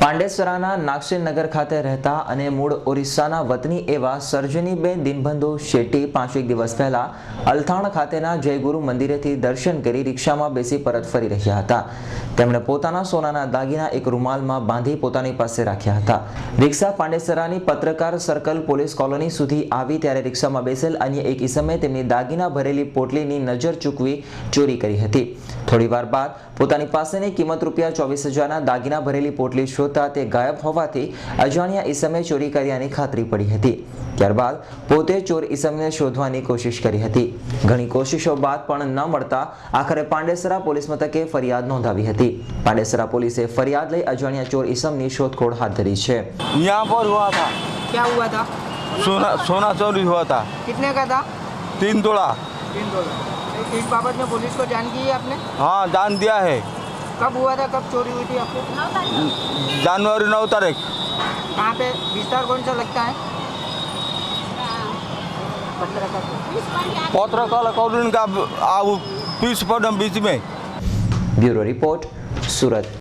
પાંડેસરાના નાગસેનનગર ખાતે રહેતા અને મૂળ ઓરિસ્સાના વતની એવા સર્જનીબેન દિનબંધુ શેટ્ટી 5 દિવસ પહેલા અલથાણ ખાતેના જયગુરુ મંદિરેથી દર્શન કરી રિક્ષામાં બેસી પરત ફરી રહ્યા હતા। તેમણે પોતાના સોનાના દાગીના એક રૂમાલમાં બાંધી પોતાની પાસે રાખ્યા હતા। રિક્ષા પાંડેસરાની પત્રકાર સર્કલ પોલીસ કોલોની સુધી આવી ત્યારે રિક્ષામાં બેસેલ અન્ય એક ઈસમે તેમની દાગીના ભરેલી પોટલીની નજર ચૂકવી ચોરી કરી હતી। થોડીવાર બાદ પોતાની પાસેની કિંમત ₹24,000ના દાગીના ભરેલી પોટલી શોધતા તે ગાયબ હોવાથી અજાણ્યા ઈસમે ચોરી કર્યાની ખાતરી પડી હતી। ત્યારબાદ પોતે ચોર ઈસમને શોધવાની કોશિશ કરી હતી। ઘણી કોશિશો બાદ પણ ન મળતા આખરે પાંડેસરા પોલીસ મથકે ફરિયાદ નોંધાવી હતી। પાંડેસરા પોલીસે ફરિયાદ લઈ અજાણ્યા ચોર ઈસમની શોધખોળ હાથ ધરી છે। यहाँ पर हुआ था। क्या हुआ था? सोना चोरी हुआ था। कितने का था? 3 तोला। 3 तोला। इस बाबत में पुलिस को जान की है आपने? हाँ, जान दिया है। कब हुआ था, कब चोरी हुई थी आपको? जनवरी 9 तारीख। कहाँ पे? विस्तार कौन सा लगता है? पत्रकार कॉलोनी का पीस पड़म बीच में। ब्यूरो रिपोर्ट, सूरत।